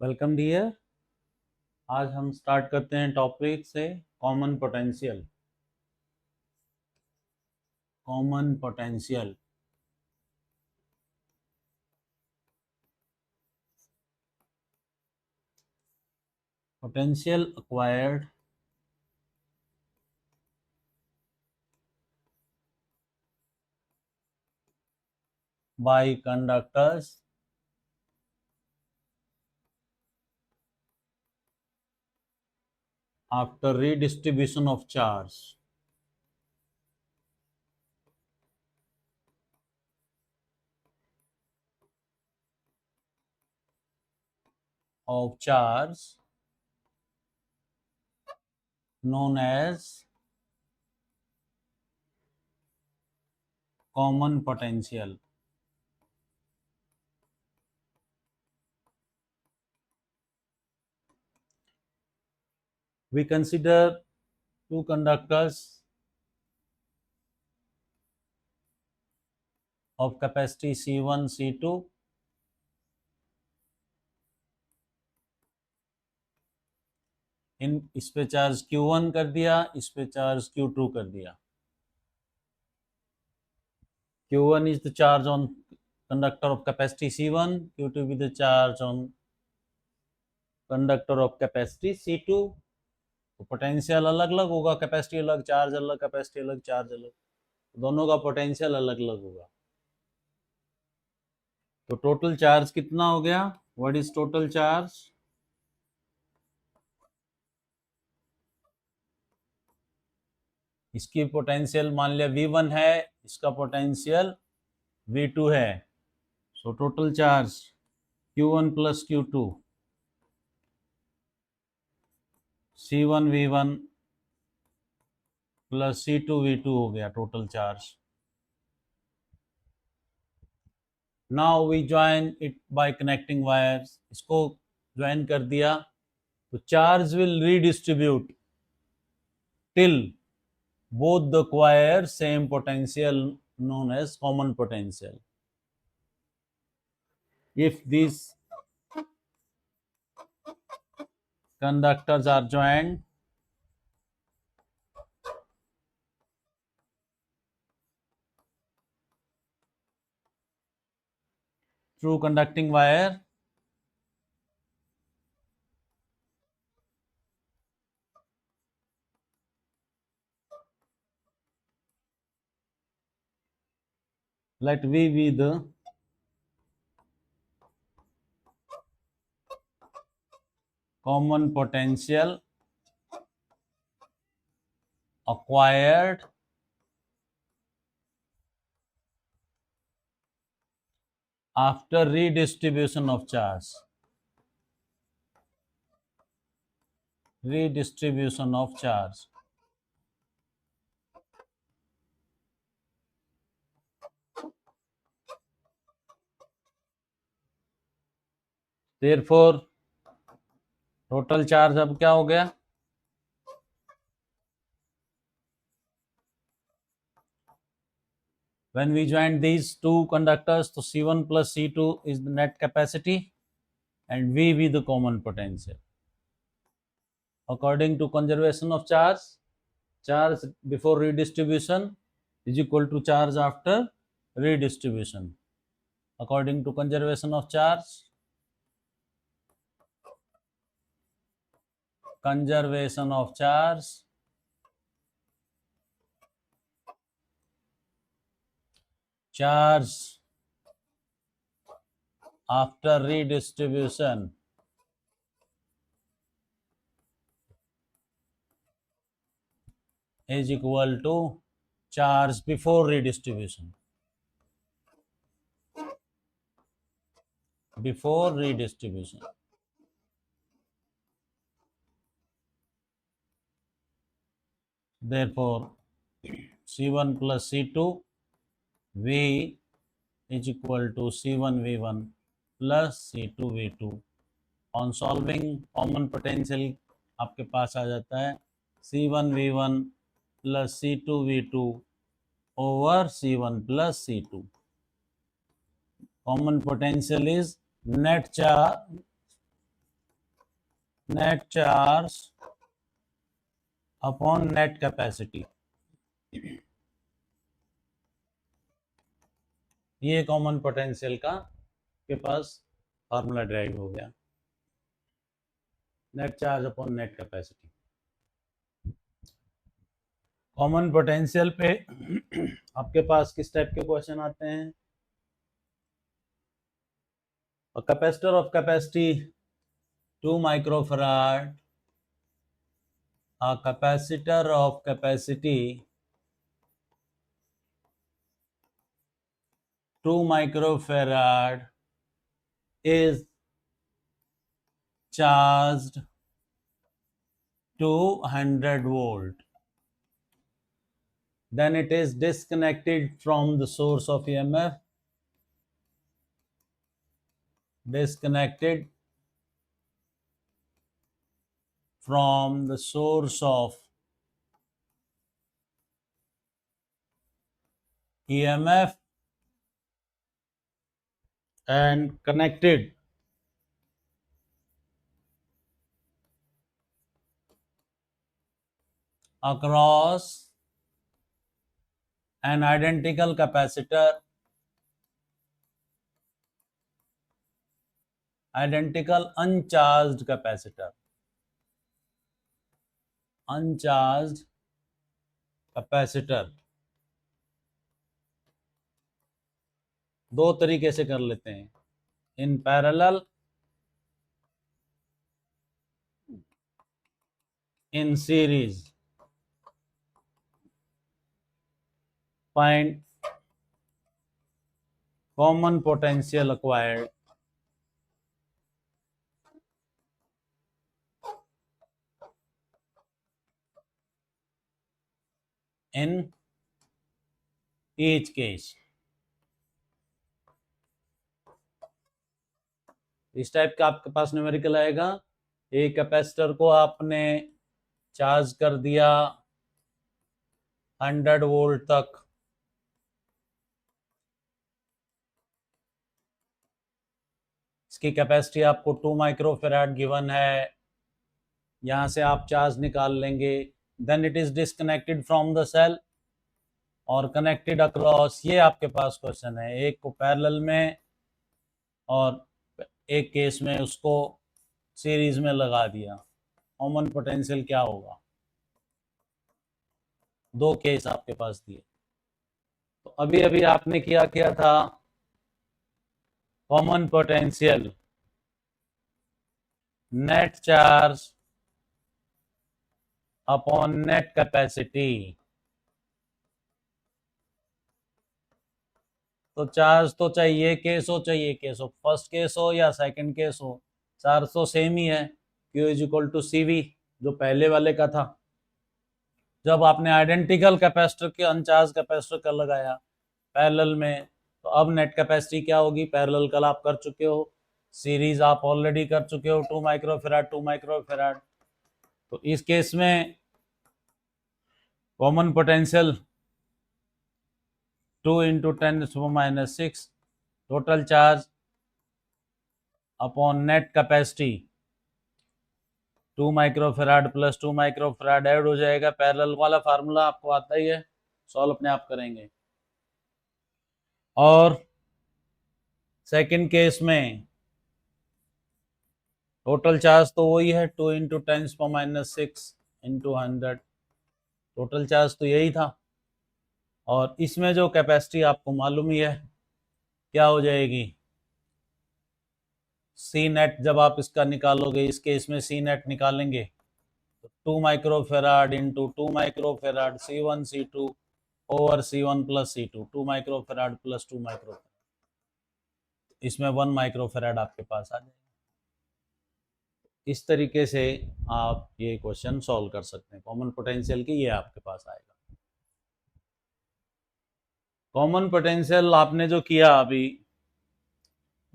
Welcome dear. आज हम start करते हैं टॉपिक से common potential. Common potential potential acquired by conductors after redistribution of charge known as common potential. We consider two conductors of capacity C1 C2 इस पे charge Q1 कर दिया, इस पे चार्ज Q2 कर दिया। Q1 is the charge on conductor of capacity C1, Q2 is the charge on conductor of capacity C2। तो potential अलग अलग होगा, कैपेसिटी अलग, चार्ज अलग, कैपेसिटी अलग, चार्ज अलग, दोनों का पोटेंशियल अलग अलग होगा। तो टोटल चार्ज कितना हो गया? What is total charge? इसकी पोटेंशियल मान लिया V1 है, इसका पोटेंशियल V2 है। So total charge Q1 plus Q2 C1 V1 plus C2 V2 हो गया total charge. Now we join it by connecting wires. इसको ज्वाइन कर दिया तो charge will redistribute till both the acquire same potential known as common potential. If these conductors are joined through conducting wire, let V be the common potential acquired after redistribution of charge. Redistribution of charge. Therefore total charge अब क्या हो गया? When we join these two conductors, so C1 plus C2 is the net capacity and V be the common potential. According to conservation of charge, charge before redistribution is equal to charge after redistribution. According to conservation of charge, charge after redistribution is equal to charge before redistribution. Before redistribution. Therefore, C1 plus C2 V is equal to C1 V1 plus C2 V2. On solving common potential आपके पास आ जाता है C1 V1 plus C2 V2 over C1 plus C2. Common potential is net charge net charge upon net capacity, ये common potential का के पास formula drive हो गया, net charge upon net capacity. Common potential पे आपके पास किस टाइप के question आते हैं? A capacitor of capacity 2 microfarad, a capacitor of capacity 2 microfarad is charged to 100 volt. Then it is disconnected from the source of EMF, disconnected from the source of EMF and connected across an identical capacitor, identical uncharged capacitor, uncharged capacitor। दो तरीके से कर लेते हैं, in parallel, in series. Find common potential acquired in each case। इस type का आपके पास numerical आएगा। एक कैपेसिटर को आपने चार्ज कर दिया 100 वोल्ट तक, इसकी कैपेसिटी आपको 2 माइक्रोफैराड गिवन है, यहां से आप चार्ज निकाल लेंगे। Then it is disconnected from the cell और कनेक्टेड अक्रॉस, ये आपके पास क्वेश्चन है, एक को पैरेलल में और एक केस में उसको सीरीज में लगा दिया। कॉमन पोटेंशियल क्या होगा? दो केस आपके पास दिए। तो अभी अभी आपने किया था, common potential net charge upon net capacity. तो चार्ज तो चाहिए केस हो, फर्स्ट केस हो या सेकंड केस हो, चार्ज तो सेम ही है, Q is equal to CV, जो पहले वाले का था। जब आपने आइडेंटिकल कैपेसिटर के अनचार्ज कैपेसिटर का लगाया पैरेलल में, तो अब नेट कैपेसिटी क्या होगी? पैरेलल कल आप कर चुके हो, सीरीज आप ऑलरेडी कर चुके हो, 2 माइक्रोफैराड 2 माइक्रोफैराड। तो इस केस में common potential 2 × 10⁻⁶ total charge upon net capacity 2 microfarad plus 2 microfarad add हो जाएगा। पैरेलल वाला फार्मूला आपको आता ही है, सॉल्व अपने आप करेंगे। और सेकंड केस में टोटल चार्ज तो वही है, 2 × 10⁻⁶ × 100, टोटल चार्ज तो यही था। और इसमें जो कैपेसिटी आपको मालूम ही है क्या हो जाएगी, सी नेट। जब आप इसका निकालोगे, इस केस में सी नेट निकालेंगे तो 2 microfarad into 2 microfarad C1 C2 over C1 plus C2, 2 microfarad plus 2 microfarad, इसमें 1 माइक्रोफैराड आपके पास आ जाएगा। इस तरीके से आप ये क्वेश्चन सॉल्व कर सकते हैं कॉमन पोटेंशियल की, ये आपके पास आएगा। कॉमन पोटेंशियल आपने जो किया अभी,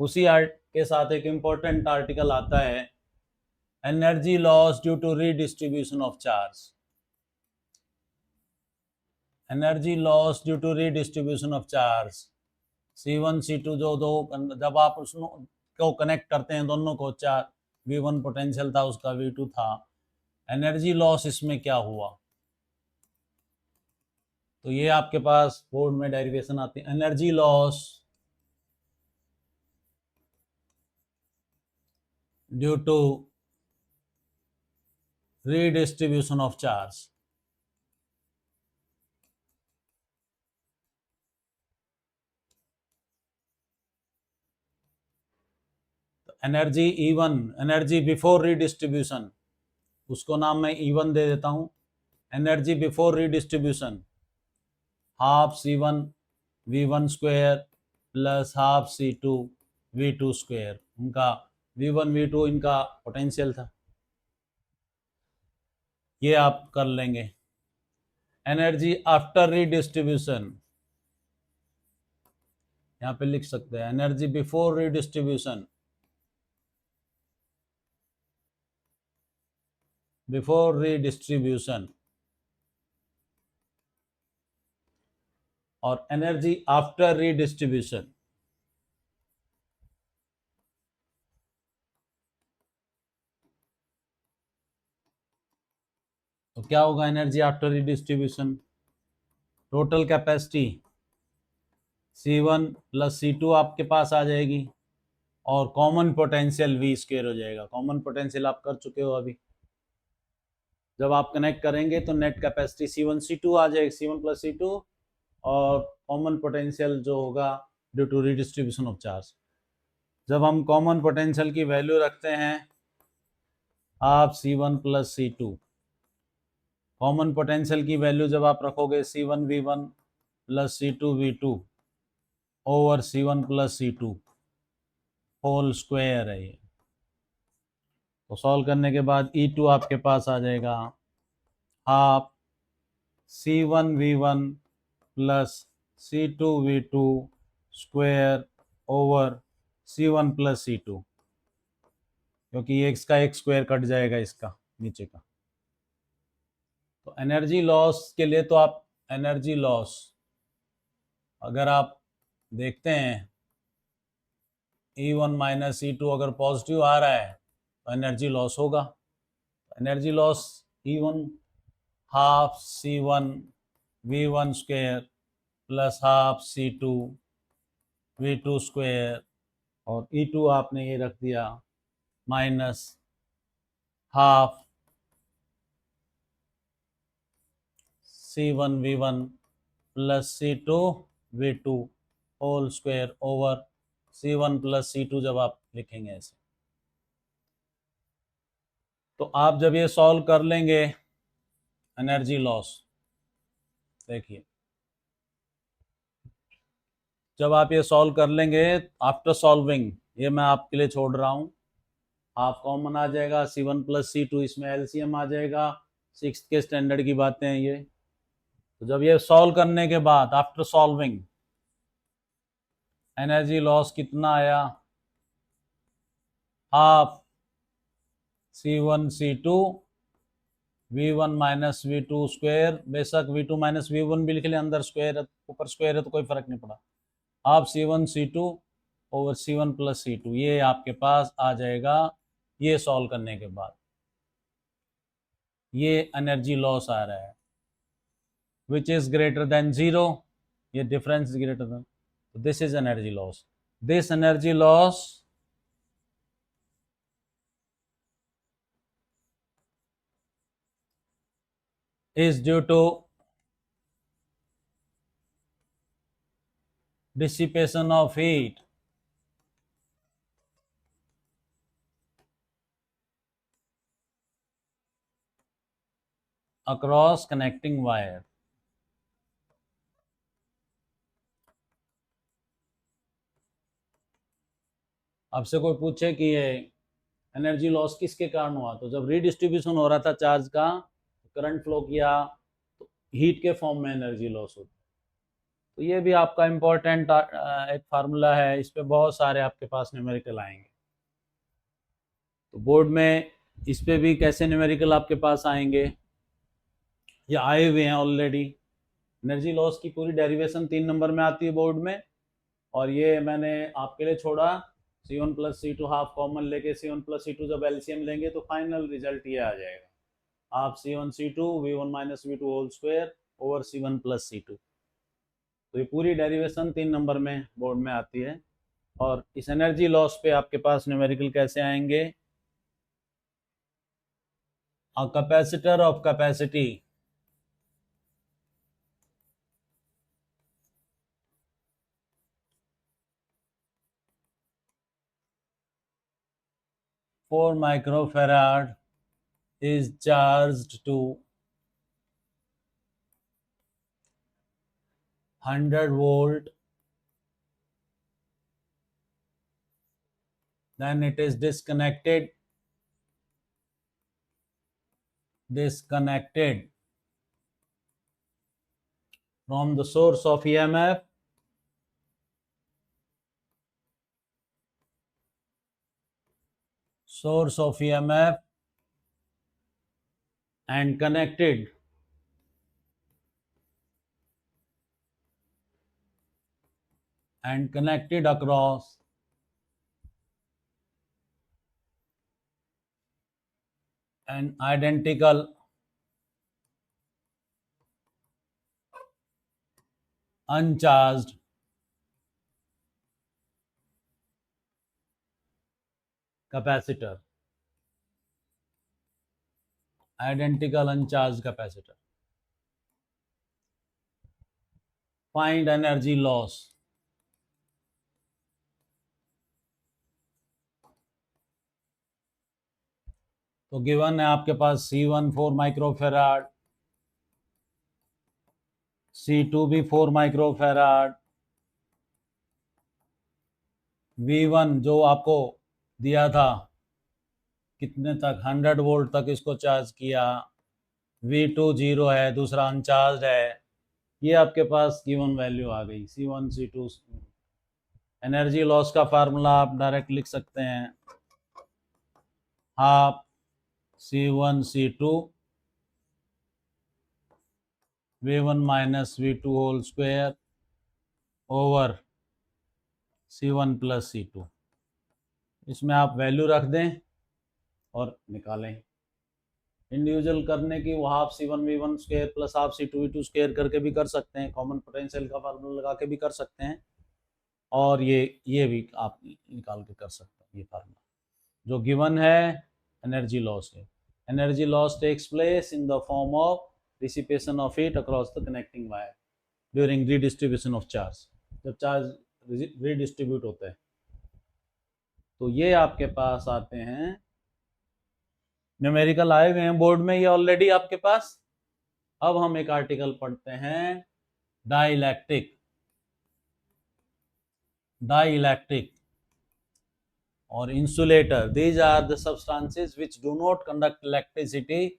उसी आर्ट के साथ एक इंपॉर्टेंट आर्टिकल आता है, energy loss due to redistribution of charge. Energy loss due to redistribution of charge, C1 C2 जो दो, जब आप उसको कनेक्ट करते हैं दोनों को, चार्ज V1 पोटेंशियल था उसका V2 था। एनर्जी लॉस इसमें क्या हुआ, तो ये आपके पास बोर्ड में डेरिवेशन आती है। Energy loss due to redistribution of charge। Energy E1, energy before redistribution, उसको नाम मैं E1 दे देता हूं। Energy before redistribution half C1 V1 square plus half C2 V2 square. उनका V1 V2 इनका पोटेंशियल था, ये आप कर लेंगे। एनर्जी आफ्टर रीडिस्ट्रीब्यूशन यहाँ पे लिख सकते हैं, energy before redistribution, before redistribution और एनर्जी आफ्टर रीडिस्ट्रीब्यूशन। तो क्या होगा energy after redistribution, total capacity C1 plus C2 आपके पास आ जाएगी और कॉमन पोटेंशियल V स्क्वायर हो जाएगा। कॉमन पोटेंशियल आप कर चुके हो अभी, जब आप कनेक्ट करेंगे तो नेट कैपेसिटी C1 C2 आ जाएगी, C1 प्लस C2 और कॉमन पोटेंशियल जो होगा due to redistribution of charge. जब हम कॉमन पोटेंशियल की वैल्यू रखते हैं आप C1 plus C2, common potential की वैल्यू जब आप रखोगे C1 V1 plus C2 V2 over C1 plus C2 whole square है ये। तो सॉल्व करने के बाद E2 आपके पास आ जाएगा half C1 V1 plus C2 V2 square over C1 plus C2, क्योंकि ये इसका एक स्क्वायर कट जाएगा इसका नीचे का। तो एनर्जी लॉस के लिए तो आप एनर्जी लॉस अगर आप देखते हैं E1 माइनस E2 अगर पॉजिटिव आ रहा है तो एनर्जी लॉस होगा। Energy loss E1 half C1 V1 square plus half C2 V2 square और E2 आपने ये रख दिया minus half C1 V1 plus C2 V2 whole square over C1 plus C2 जब आप लिखेंगे ऐसे। तो आप जब ये सॉल्व कर लेंगे एनर्जी लॉस, देखिए जब आप ये सॉल्व कर लेंगे आफ्टर सॉल्विंग, ये मैं आपके लिए छोड़ रहा हूँ, हाफ कॉमन आ जाएगा C1 प्लस C2, इसमें एलसीएम आ जाएगा, 6th के स्टैंडर्ड की बातें हैं ये। तो जब ये सॉल्व करने के बाद आफ्टर सॉल्विंग एनर्जी लॉस कितना आया, half C1 C2 V1 minus V2 square, बेशक V2 माइनस V1 भी लिख ले, अंदर स्क्वायर ऊपर स्क्वायर है तो कोई फर्क नहीं पड़ा, half C1 C2 over C1 plus C2, ये आपके पास आ जाएगा। ये सॉल्व करने के बाद ये एनर्जी लॉस आ रहा है विच इज ग्रेटर देन 0, ये डिफरेंस इज ग्रेटर देन, तो this is energy loss. This energy loss is due to dissipation of heat across connecting wire। आपसे कोई पूछे कि ये एनर्जी लॉस किसके कारण हुआ, तो जब रीडिस्ट्रीब्यूशन हो रहा था चार्ज का, करंट फ्लो किया तो हीट के फॉर्म में एनर्जी लॉस होती है। तो ये भी आपका इम्पोर्टेंट एक फार्मूला है, इस पे बहुत सारे आपके पास न्यूमेरिकल आएंगे। तो बोर्ड में इस पे भी कैसे न्यूमेरिकल आपके पास आएंगे, ये आए हुए हैं ऑलरेडी। एनर्जी लॉस की पूरी डेरिवेशन 3 नंबर में आती है बोर्ड में, और ये मैंने आपके लिए छोड़ा C1 plus C2 half common लेके C1 प्लस C2 जब एलसीएम लेंगे तो फाइनल रिजल्ट ये आ जाएगा, आप C1 C2 V1 minus V2 whole square over C1 plus C2। तो ये पूरी डेरिवेशन 3 नंबर में बोर्ड में आती है। और इस एनर्जी लॉस पे आपके पास न्यूमेरिकल कैसे आएंगे, a capacitor of capacity four microfarad is charged to 100 volt, then it is disconnected from the source of EMF and connected across an identical uncharged capacitor. Find energy loss. तो given है आपके पास C1 4 microfarad, C2 भी 4 microfarad, V1 जो आपको दिया था कितने तक 100 वोल्ट तक इसको चार्ज किया, V2 0 है, दूसरा अनचार्ज है, ये आपके पास गिवन वैल्यू आ गई C1 C2। एनर्जी लॉस का फार्मूला आप डायरेक्ट लिख सकते हैं, half C1 C2 V1 minus V2 whole square over C1 plus C2। इसमें आप वैल्यू रख दें और निकालें। इंडिविजुअल करने की वो half C1 V1 square plus half C2 V2 square करके भी कर सकते हैं, कॉमन पोटेंशियल का फार्मूला लगा के भी कर सकते हैं, और ये भी आप निकाल के कर सकते हैं। ये फार्मूला जो गिवन है एनर्जी लॉस है। Energy loss takes place in the form of dissipation of heat across the connecting wire during redistribution of charge, जब चार्ज रीडिस्ट्रीब्यूट होता है। तो ये आपके पास आते हैं, न्यूमेरिकल आए हुए हैं बोर्ड में ये ऑलरेडी आपके पास। अब हम एक आर्टिकल पढ़ते हैं, डाइलेक्ट्रिक और insulator. These are the substances which do not conduct electricity.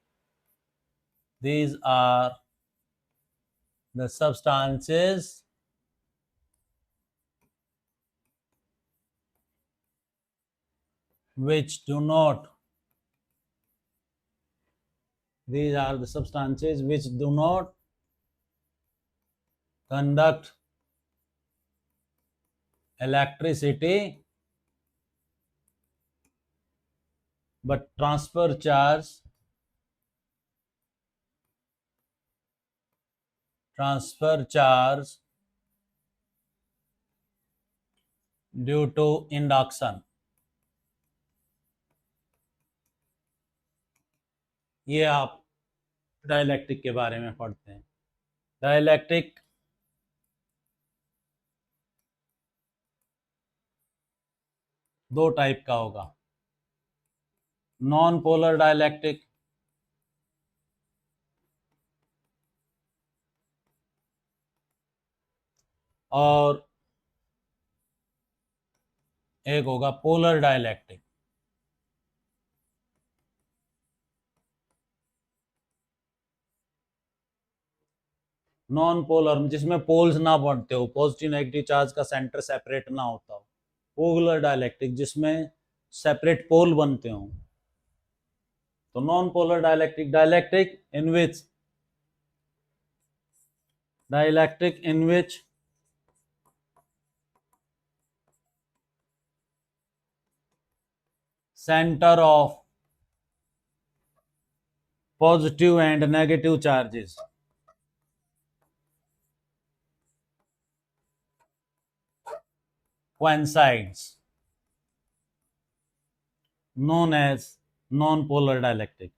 These are the substances which do not conduct electricity but transfer charge due to induction। ये आप डाइलेक्ट्रिक के बारे में पढ़ते हैं। डाइलेक्ट्रिक दो टाइप का होगा, नॉन पोलर डाइलेक्ट्रिक और एक होगा पोलर डाइलेक्ट्रिक। नॉन पोलर जिसमें पोल्स ना बढ़ते हो, पॉजिटिव नेगेटिव चार्ज का सेंटर सेपरेट ना होता हो। पोलर डाइलेक्ट्रिक जिसमें सेपरेट पोल बनते हो। तो non polar dielectric in which center of positive and negative charges coincides, known as non-polar dialectic.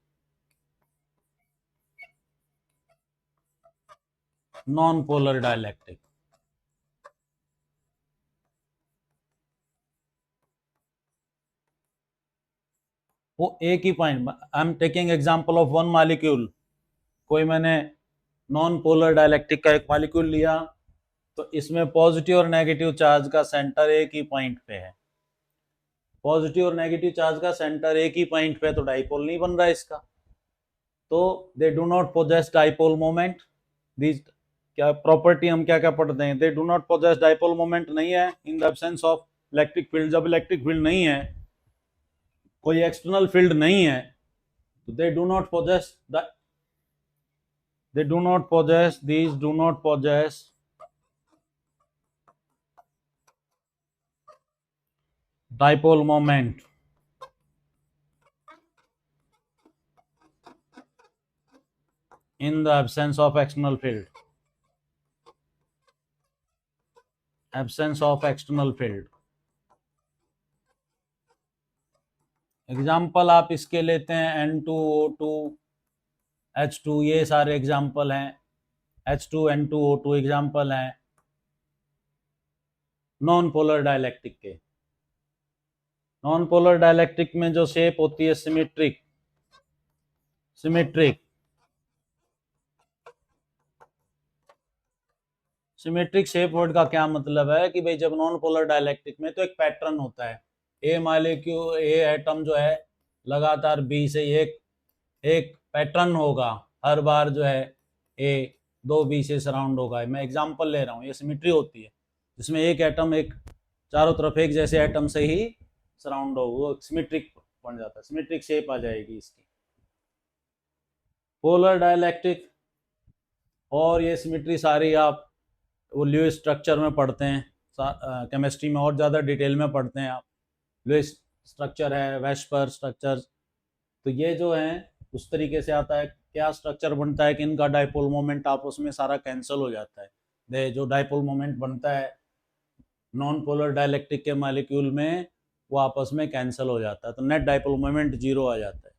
Non-polar dialectic. वो एक ही point, I am taking example of one molecule, कोई मैंने नॉन पोलर डायलैक्ट्रिक का एक मॉलिक्यूल लिया, तो इसमें पॉजिटिव और नेगेटिव चार्ज का सेंटर एक ही पॉइंट पे है, पॉजिटिव और नेगेटिव चार्ज का सेंटर एक ही पॉइंट पे, तो डाइपोल नहीं बन रहा है इसका, तो they do not possess dipole moment. This क्या प्रॉपर्टी, हम क्या क्या पढ़ते हैं, they do not possess dipole moment नहीं है in the absence of electric field. जब इलेक्ट्रिक फील्ड नहीं है, कोई एक्सटर्नल फील्ड नहीं है, तो they do not possess these do not possess dipole moment in the absence of external field. Absence of external field. Example आप इसके लेते हैं N2O2, H2, ये सारे एग्जाम्पल हैं, H2N2O2 एग्जाम्पल हैं नॉन पोलर डायलैक्ट्रिक के। नॉन पोलर डायलैक्ट्रिक में जो शेप होती है symmetric, symmetric symmetric shape word का क्या मतलब है कि भाई जब नॉन पोलर डायलैक्ट्रिक में तो एक पैटर्न होता है, ए मॉलिक्यूल, ए एटम जो है लगातार बी से एक एक पैटर्न होगा, हर बार जो है ए दो बी से सराउंड होगा। मैं एग्जांपल ले रहा हूँ, ये सिमेट्री होती है जिसमें एक एटम एक चारों तरफ एक जैसे एटम से ही सराउंड हो, वो सिमेट्रिक बन जाता है, सिमेट्रिक शेप आ जाएगी इसकी। पोलर डायलैक्ट्रिक और ये सिमेट्री सारी आप वो ल्यूइस स्ट्रक्चर में पढ़ते हैं, केमिस्ट्री में और ज़्यादा डिटेल में पढ़ते हैं आप। ल्यूइस स्ट्रक्चर है, वेस्पर स्ट्रक्चर, तो ये जो है उस तरीके से आता है। क्या स्ट्रक्चर बनता है कि इनका डाइपोल मोमेंट आपस में सारा कैंसिल हो जाता है, जो डाइपोल मोमेंट बनता है नॉन पोलर डायलैक्ट्रिक के मॉलिक्यूल में वो आपस में कैंसिल हो जाता है, तो नेट डाइपोल मोमेंट जीरो आ जाता है।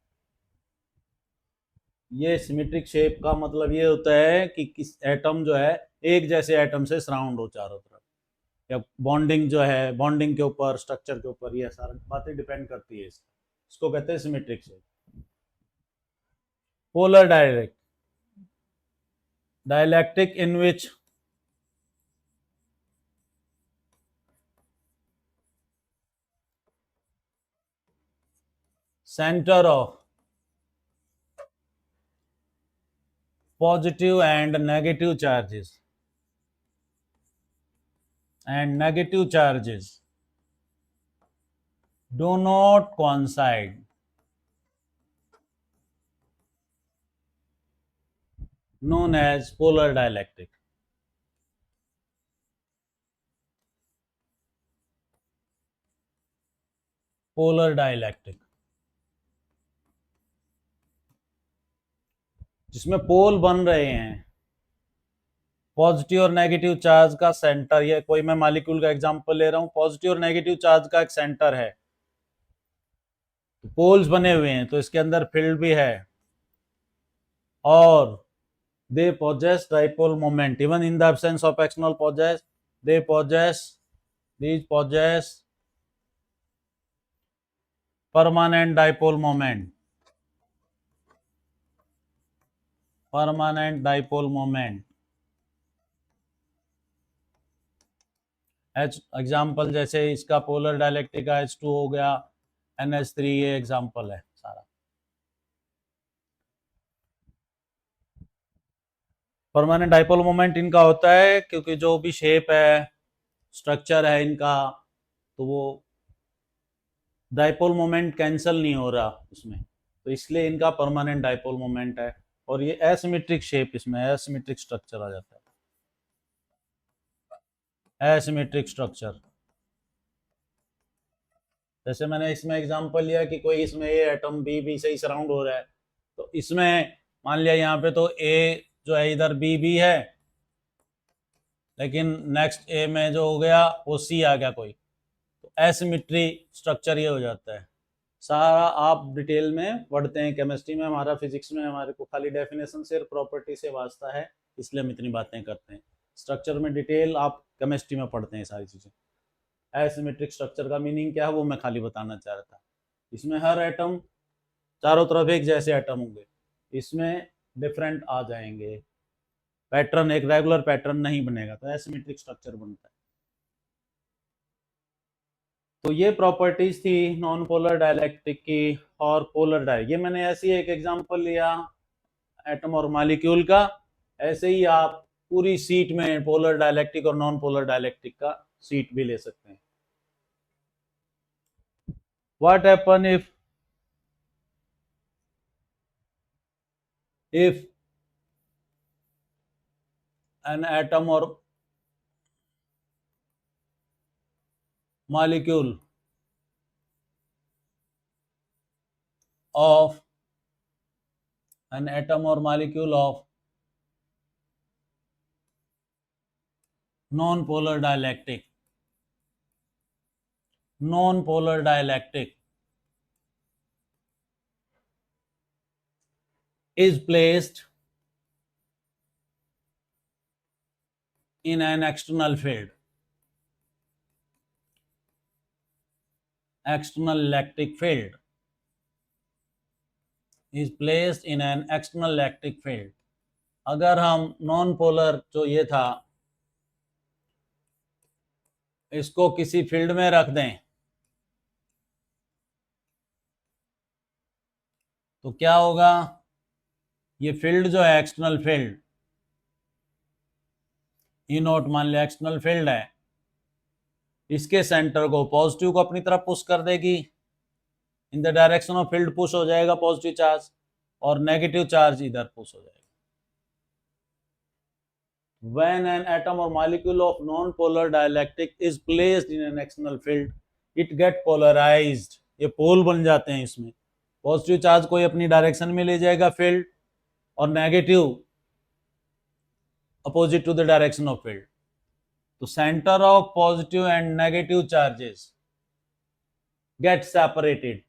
ये सिमेट्रिक शेप का मतलब ये होता है कि किस एटम जो है एक जैसे एटम से सराउंड हो चारों तरफ, या बॉन्डिंग जो है, बॉन्डिंग के ऊपर, स्ट्रक्चर के ऊपर, ये सारी बातें डिपेंड करती है इसको कहते हैं symmetric shape. Polar dielectric in which center of positive and negative charges do not coincide, known as polar dialectic. Polar dielectric जिसमें पोल बन रहे हैं, पॉजिटिव और नेगेटिव चार्ज का सेंटर, ये कोई मैं मॉलिक्यूल का एग्जांपल ले रहा हूं, पॉजिटिव और नेगेटिव चार्ज का एक सेंटर है, तो पोल्स बने हुए हैं, तो इसके अंदर फील्ड भी है, और they possess dipole moment even in the absence of external possess, these possess permanent dipole moment, example जैसे इसका पोलर डायलैक्ट्रिक का H2 हो गया, NH3, ये एग्जाम्पल है सारा। परमानेंट डाइपोल मोमेंट इनका होता है क्योंकि जो भी शेप है, स्ट्रक्चर है इनका, तो वो डाइपोल मोमेंट कैंसिल नहीं हो रहा उसमें, तो इसलिए इनका परमानेंट डाइपोल मोमेंट है। और ये एसिमेट्रिक शेप, इसमें एसिमेट्रिक स्ट्रक्चर आ जाता है, एसिमेट्रिक स्ट्रक्चर। जैसे मैंने इसमें एग्जांपल लिया कि कोई इसमें ए एटम बी से ही सराउंड हो रहा है, तो इसमें मान लिया यहाँ पे तो ए जो है इधर बी है, लेकिन नेक्स्ट ए में जो हो गया वो सी आ गया कोई, तो एसिमेट्री स्ट्रक्चर ये हो जाता है। सारा आप डिटेल में पढ़ते हैं केमिस्ट्री में, हमारा फिजिक्स में हमारे को खाली डेफिनेशन से प्रॉपर्टी से वास्ता है, इसलिए हम इतनी बातें करते हैं। स्ट्रक्चर में डिटेल आप केमिस्ट्री में पढ़ते हैं सारी चीज़ें। एसिमेट्रिक स्ट्रक्चर का मीनिंग क्या है वो मैं खाली बताना चाह रहा था। इसमें हर एटम चारों तरफ एक जैसे एटम होंगे, इसमें डिफरेंट आ जाएंगे, पैटर्न एक रेगुलर पैटर्न नहीं बनेगा, तो एसिमेट्रिक स्ट्रक्चर बनता है। तो ये प्रॉपर्टीज थी नॉन पोलर डाइलेक्ट्रिक की और पोलर डाइलेक्ट्रिक। ये मैंने ऐसे ही एक एग्जांपल लिया एटम और मॉलिक्यूल का, ऐसे ही आप पूरी सीट में पोलर डाइलेक्ट्रिक और नॉन पोलर डाइलेक्ट्रिक का सीट भी ले सकते हैं। What happen if an atom or molecule of non-polar dialectic is placed in an external field, external electric field is placed in an external electric field। अगर हम non polar जो ये था इसको किसी फील्ड में रख दें तो क्या होगा, ये फील्ड जो है एक्सटर्नल फील्ड ई नोट मान लिया एक्सटर्नल फील्ड है, इसके सेंटर को पॉजिटिव को अपनी तरफ पुश कर देगी, in the direction of field push हो जाएगा पॉजिटिव चार्ज, और नेगेटिव चार्ज इधर पुश हो जाएगा। When an atom or molecule of non-polar dielectric is placed in an external field, it get polarized। ये पोल बन जाते हैं, इसमें पॉजिटिव चार्ज कोई अपनी डायरेक्शन में ले जाएगा फील्ड, और negative opposite to the direction of field. तो centre of positive and negative charges get separated।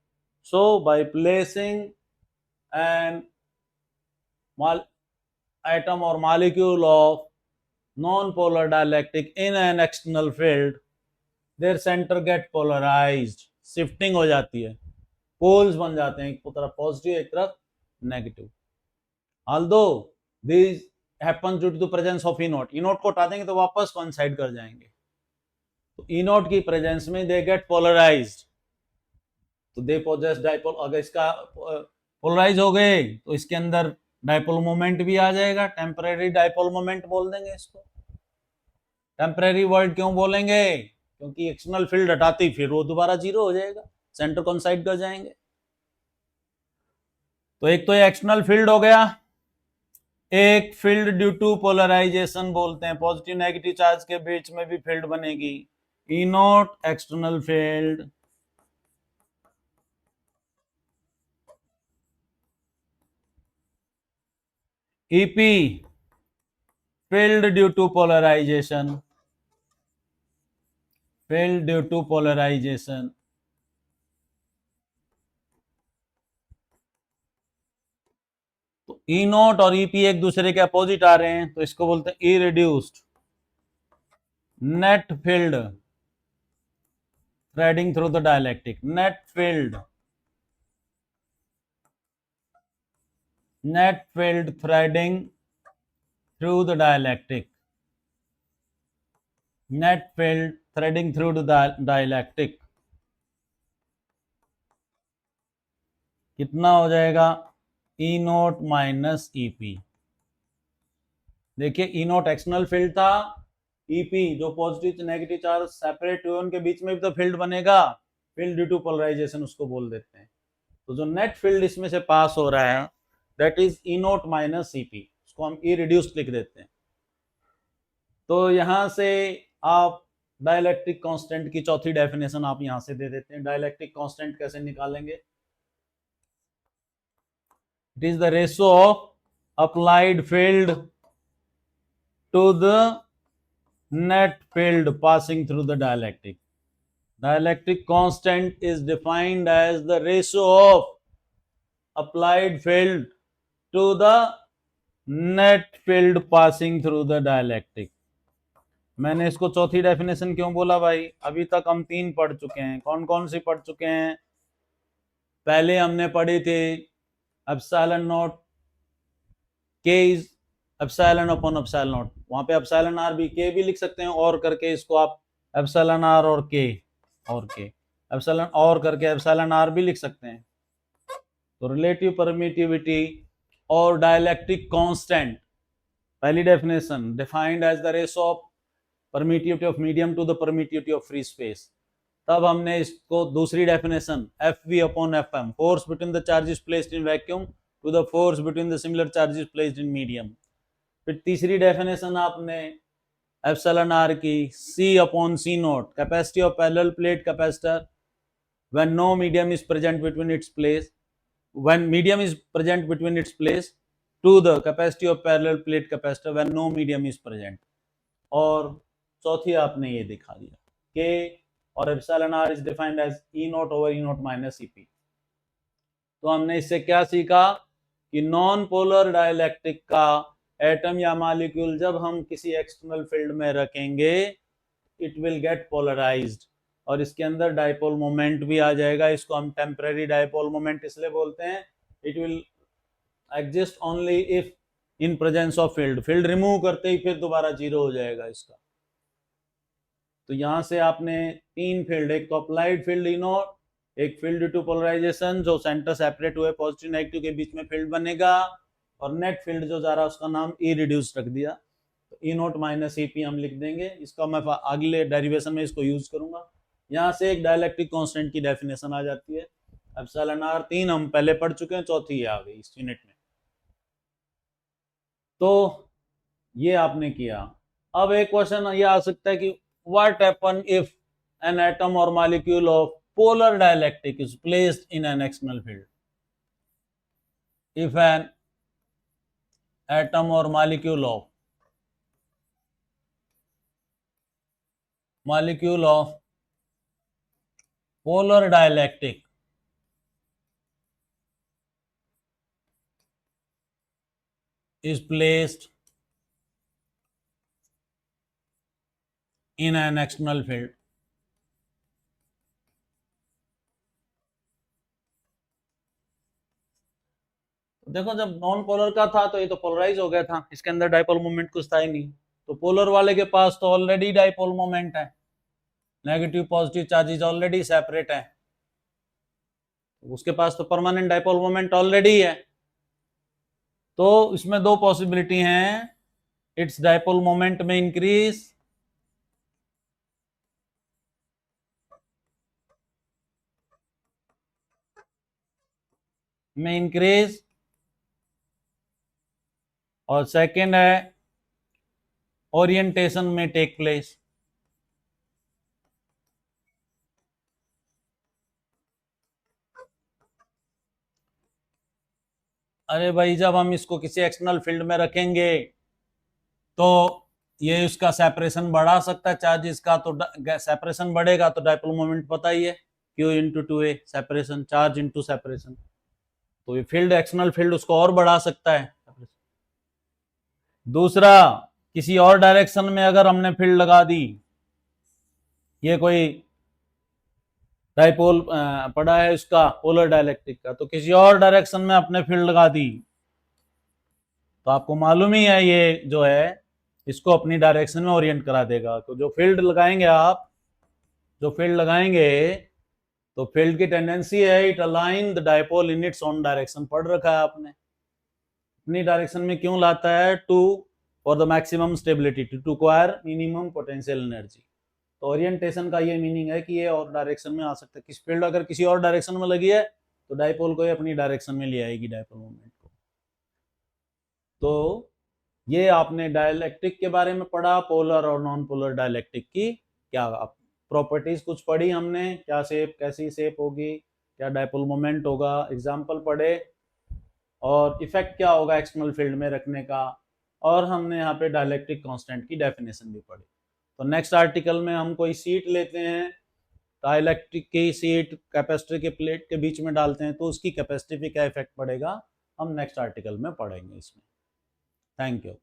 So by placing an atom or molecule of non-polar dielectric in an external field, their center get polarized। Shifting हो जाती है, poles बन जाते हैं, एक तरफ positive एक तरफ negative. although these happens due to the presence of E note, E note को हटा देंगे तो वापस कोइंसाइड कर जाएंगे, तो E नोट की प्रेजेंस में दे गेट पोलराइज्ड, तो दे पोजेस डाइपोल। अगर इसका पोलराइज हो गए तो इसके अंदर डाइपोल मोमेंट भी आ जाएगा, टेम्परेरी डाइपोल मोमेंट बोल देंगे इसको। टेम्परेरी वर्ड क्यों बोलेंगे, क्योंकि एक्सटर्नल फील्ड हटाती फिर वो दोबारा जीरो हो जाएगा, सेंटर कोइंसाइड कर जाएंगे। तो एक तो ये एक्सटर्नल फील्ड हो गया, एक फील्ड ड्यू टू पोलराइजेशन बोलते हैं, पॉजिटिव नेगेटिव चार्ज के बीच में भी फील्ड बनेगी, E naught external field, EP field due to polarisation, field due to polarisation. तो ई नोट और ईपी एक दूसरे के अपोजिट आ रहे हैं, तो इसको बोलते हैं reduced net field threading through the dielectric, net field threading through the dielectric, net field threading through the dielectric कितना हो जाएगा, ई नोट माइनस ईपी। देखिए ई नोट एक्सटर्नल फील्ड था, ईपी जो पॉजिटिव नेगेटिव चार्ज सेपरेट हुए उनके बीच में भी तो फील्ड बनेगा, फील्ड ड्यू टू पोलराइजेशन उसको बोल देते हैं। तो जो नेट फील्ड इसमें से पास हो रहा है that is E naught minus EP, उसको हम ई रिड्यूस्ड लिख देते हैं। तो यहां से आप डाइलेक्ट्रिक कांस्टेंट की चौथी डेफिनेशन आप यहां से दे देते हैं। डाइलेक्ट्रिक कांस्टेंट कैसे निकालेंगे? It is the ratio of applied field to the net field passing through the dielectric. Dielectric constant is defined as the ratio of applied field to the net field passing through the dielectric. मैंने इसको चौथी definition क्यों बोला भाई? अभी तक हम 3 पढ़ चुके हैं। कौन कौन सी पढ़ चुके हैं? पहले हमने पढ़ी थी एप्सिलॉन नॉट के is epsilon upon epsilon not, वहां पे एप्सिलॉन आर भी के भी लिख सकते हैं, और करके इसको आप एप्सिलॉन आर और के एप्सिलॉन और करके एप्सिलॉन आर भी लिख सकते हैं। तो रिलेटिव परमिटिविटी और डाइलेक्ट्रिक कांस्टेंट, पहली definition defined as the ratio of permittivity of medium to the permittivity of free space. तब हमने इसको दूसरी definition F V upon F M, force between the charges placed in vacuum to the force between the similar charges placed in medium. फिर तीसरी definition आपने epsilon R की C upon C naught, capacity of parallel plate capacitor when no medium is present between its place, when medium is present between its place to the capacity of parallel plate capacitor when no medium is present. और चौथी आपने ये दिखा दिया के और epsilon r is defined as E naught over E naught minus EP. तो हमने इससे क्या सीखा कि नॉन पोलर डाइलेक्ट्रिक का एटम या मॉलिक्यूल जब हम किसी एक्सटर्नल फील्ड में रखेंगे इट विल गेट पोलराइज्ड, और इसके अंदर डाइपोल मोमेंट भी आ जाएगा। इसको हम टेम्परेरी डाइपोल मोमेंट इसलिए बोलते हैं, it will exist only if in presence of field, field remove करते ही फिर दोबारा जीरो हो जाएगा इसका। तो यहां से आपने 3 फील्ड, एक तो अप्लाइड फील्ड ई नॉट, एक फील्ड ड्यू टू पोलराइजेशन जो सेंटर सेपरेट हुए पॉजिटिव नेगेटिव के बीच में फील्ड बनेगा, और नेट फील्ड जो जा रहा है उसका नाम ई रिड्यूस रख दिया, तो ई नॉट माइनस ई पी हम लिख देंगे। इसका मैं अगले डेरिवेशन में इसको यूज करूंगा। यहाँ से एक डाइलेक्ट्रिक कांस्टेंट की डेफिनेशन आ जाती है। एप्सिलॉन आर 3 हम पहले पढ़ चुके हैं, चौथी आ गई इस यूनिट में। तो ये आपने किया। अब एक क्वेश्चन ये आ सकता है कि what happen if an atom और molecule of polar dielectric is placed in an external field. If an atom और molecule of polar dialectic is placed in an external field. देखो जब नॉन पोलर का था तो ये तो पोलराइज हो गया था, इसके अंदर डाइपोल मोमेंट कुछ था ही नहीं। तो पोलर वाले के पास तो ऑलरेडी डाइपोल मोमेंट है, negative positive charges already separate है, उसके पास तो परमानेंट डाइपोल मोमेंट ऑलरेडी है। तो इसमें 2 पॉसिबिलिटी हैं, इट्स डाइपोल मोमेंट में इंक्रीज और सेकंड है ओरिएंटेशन में टेक प्लेस। अरे भाई जब हम इसको किसी एक्सटर्नल फील्ड में रखेंगे तो ये उसका सेपरेशन बढ़ा सकता है चार्जेस का, तो सेपरेशन बढ़ेगा तो डाइपोल मोमेंट पता ही है, Q into 2A separation, charge into separation. तो ये फील्ड एक्सटर्नल फील्ड उसको और बढ़ा सकता है। दूसरा, किसी और डायरेक्शन में अगर हमने फील्ड लगा दी, ये कोई डाइपोल पड़ा है इसका पोलर डाइलेक्ट्रिक का, तो किसी और डायरेक्शन में अपने फील्ड लगा दी, तो आपको मालूम ही है ये जो है इसको अपनी डायरेक्शन में ओरिएंट करा देगा। तो जो फील्ड लगाएंगे आप, जो फील्ड लगाएंगे तो फील्ड की टेंडेंसी है it align the dipole in its own direction. पढ़ रखा है आपने, अपनी डायरेक्शन में क्यों लाता है? To for the maximum stability, to acquire minimum potential energy. तो ओरिएंटेशन का ये मीनिंग है कि ये और डायरेक्शन में आ सकता है। किसी फील्ड अगर किसी और डायरेक्शन में लगी है तो डाइपोल को ये अपनी डायरेक्शन में ले आएगी, डाइपोल मोमेंट को। तो ये आपने डाइलेक्ट्रिक के बारे में पढ़ा, पोलर और नॉन पोलर डाइलेक्ट्रिक की क्या प्रॉपर्टीज कुछ पढ़ी हमने, क्या शेप कैसी शेप होगी, क्या डायपोल मोमेंट होगा, एग्जाम्पल पढ़े, और इफेक्ट क्या होगा एक्सटर्नल फील्ड में रखने का, और हमने यहाँ पे डायलेक्ट्रिक कांस्टेंट की डेफिनेशन भी पढ़ी। तो नेक्स्ट आर्टिकल में हम कोई सीट लेते हैं, डाइलेक्ट्रिक की सीट कैपेसिटर के प्लेट के बीच में डालते हैं, तो उसकी कैपेसिटी पे क्या इफेक्ट पड़ेगा हम नेक्स्ट आर्टिकल में पढ़ेंगे इसमें। Thank you.